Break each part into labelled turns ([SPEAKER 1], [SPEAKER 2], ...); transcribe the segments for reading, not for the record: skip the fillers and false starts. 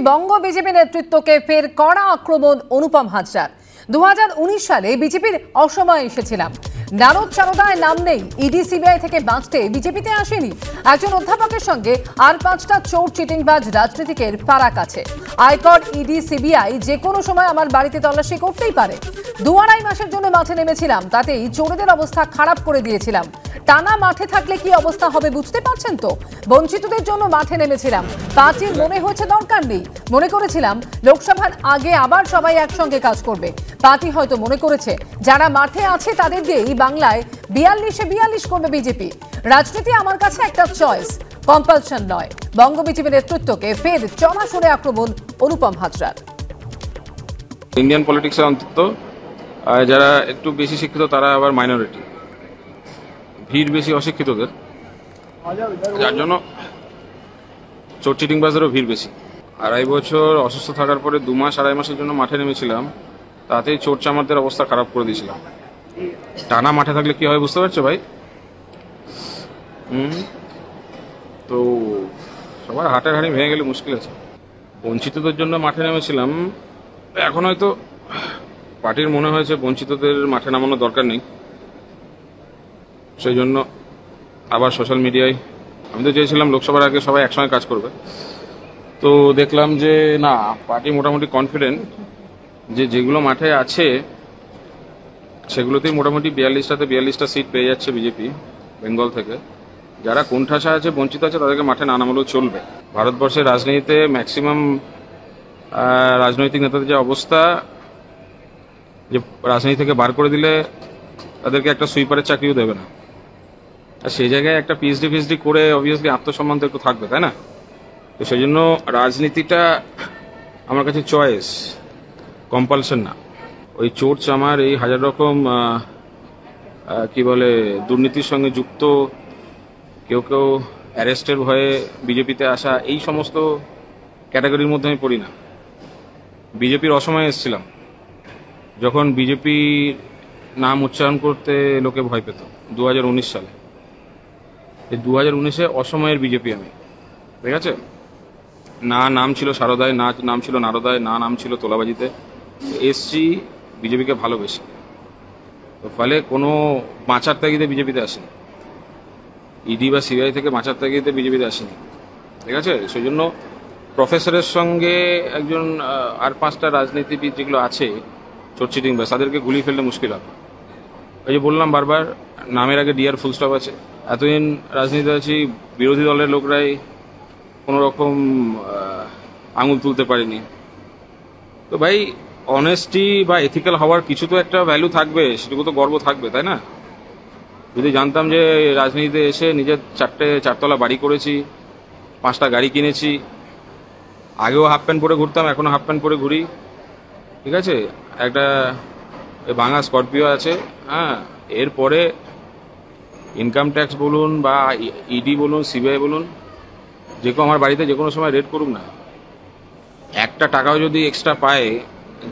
[SPEAKER 1] বঙ্গ BJP নেতৃত্বকে ফের কড়া আক্রমণ অনুপম হাজরার। 2019 সালে বিজেপির অসময়ে এসেছিলাম, নারদ চারদায় নাম নেই, ইডি সিবিআই থেকে বাঁচতে বিজেপিতে আসেনি। একজন অধ্যাপকের সঙ্গে আর 5টা চোর চিটিংবাজ রাজনীতিকের ফারাক আছে। আয়কর, ইডি, সিবিআই যে কোনো সময় আমার বাড়িতে তল্লাশি করতেই পারে। 2-2.5 মাসের জন্য মাঠে নেমেছিলাম, তাতেই চোরেদের অবস্থা খারাপ করে দিয়েছিলাম। টানা মাঠে থাকলে কি অবস্থা হবে বুঝতে পারছেন তো। বঞ্চিতদের জন্য মাঠে নেমেছিলাম। পার্টির মনে হয়েছে দরকার নেই, মনে করেছিলাম লোকসভার আগে আবার সবাই একসঙ্গে কাজ করবে। পার্টি হয়তো মনে করেছে যারা মাঠে আছে তাদের দিয়েই বাংলায় 42-এ 42 করবে বিজেপি। রাজনীতি আমার কাছে একটা চয়েস, কম্পালশন নয়। বঙ্গ বিজেপি নেতৃত্বকে ফের চড়া সরে আক্রমণ অনুপম হাজরার।
[SPEAKER 2] ইন্ডিয়ান পলিটিক্সে অন্তত যারা একটু বেশি শিক্ষিত তারা আবার মাইনরিটি, ভিড় বেশি অশিক্ষিতদের, যার জন্য চোর চিটিংবাজদেরও ভিড় বেশি। 2.5 বছর অসুস্থ থাকার পরে 2 মাস 2.5 মাসের জন্য মাঠে নেমেছিলাম, তাতেই চোর চামারদের অবস্থা খারাপ করে দিয়েছিলাম। টানা মাঠে থাকলে কি হয় বুঝতে পারছো ভাই? তো সবার হাটের হাড়ি ভেঙে গেলে মুশকিল আছে। বঞ্চিতদের জন্য মাঠে নেমেছিলাম, এখন হয়তো পার্টির মনে হয়েছে বঞ্চিতদের মাঠে নামানোর দরকার নেই, সেই জন্য আবার সোশ্যাল মিডিয়ায়, আমি তো চেয়েছিলাম লোকসভার আগে সবাই একসঙ্গে কাজ করবে, তো দেখলাম যে না, পার্টি মোটামুটি কনফিডেন্ট যে যেগুলো মাঠে আছে সেগুলোতেই মোটামুটি 42টা সিট পেয়ে যাচ্ছে বিজেপি বেঙ্গল থেকে। যারা কোণঠাসা আছে, বঞ্চিত আছে, তাদেরকে মাঠে না নামালেও চলবে। ভারতবর্ষের রাজনীতিতে ম্যাক্সিমাম রাজনৈতিক নেতাদের যে অবস্থা, যে রাজনীতি থেকে বার করে দিলে তাদেরকে একটা সুইপারের চাকরিও দেবে না। আর সেই জায়গায় একটা পিএইচডি করে অবভিয়াসলি আত্মসম্মান তো একটু থাকবে, তাই না? তো সেই জন্য রাজনীতিটা আমার কাছে চয়েস, কম্পালশন না। ওই চোর চামার, এই হাজার রকম কি বলে দুর্নীতির সঙ্গে যুক্ত কেউ কেউ অ্যারেস্টের ভয়ে বিজেপিতে আসা, এই সমস্ত ক্যাটাগরির মধ্যে আমি পড়ি না। বিজেপির অসময়ে এসেছিলাম, যখন বিজেপি নাম উচ্চারণ করতে লোকে ভয় পেত 2019 সালে। এই 2019-এ অসময়ের বিজেপি আমি, ঠিক আছে? না নাম ছিল সারদায়, না নাম ছিল নারদায়, না নাম ছিল তোলাবাজিতে। এসছি বিজেপিকে ভালোবেসে, তো ফলে কোনো বাঁচার তাগিদে বিজেপিতে আসেনি, ইডি বা সিবিআই থেকে বাঁচার তাগিদে বিজেপিতে আসেনি, ঠিক আছে? সেই জন্য প্রফেসরের সঙ্গে একজন আর 5টা রাজনীতিবিদ যেগুলো আছে চোর চিটিং ব্যাস, তাদেরকে গুলি ফেললে মুশকিল হবে। ওই যে বললাম বারবার, নামের আগে ডিআর ফুল স্টপ আছে। এতদিন রাজনীতি আছি, বিরোধী দলের লোকরাই কোনো রকম আঙুল তুলতে পারেনি। তো ভাই, অনেস্টি বা এথিক্যাল হওয়ার কিছু তো একটা ভ্যালু থাকবে, সেটুকু তো গর্ব থাকবে, তাই না? যদি জানতাম যে রাজনীতিতে এসে নিজের 4তলা বাড়ি করেছি, 5টা গাড়ি কিনেছি, আগেও হাফ প্যান্ট পরে ঘুরতাম, এখনও হাফ প্যান্ট পরে ঘুরি, ঠিক আছে? একটা ভাঙা স্করপিও আছে, হ্যাঁ। এরপরে ইনকাম ট্যাক্স বলুন বা ইডি বলুন, সিবিআই বলুন, যে কেউ আমার বাড়িতে যে কোনো সময় রেড করুক না, একটা টাকাও যদি এক্সট্রা পায়,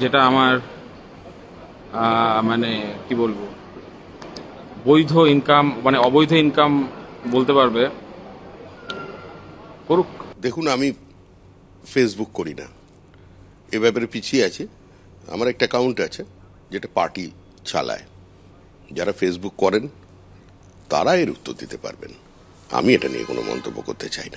[SPEAKER 2] যেটা আমার মানে কি বলবো, বৈধ ইনকাম, মানে অবৈধ ইনকাম বলতে পারবে, করুক।
[SPEAKER 3] দেখুন, আমি ফেসবুক করি না, এ ব্যাপারে পিছিয়ে আছে। আমার একটা অ্যাকাউন্ট আছে যেটা পার্টি চালায়। যারা ফেসবুক করেন তারা এর উত্তর দিতে পারবেন, আমি এটা নিয়ে কোনো মন্তব্য করতে চাই না।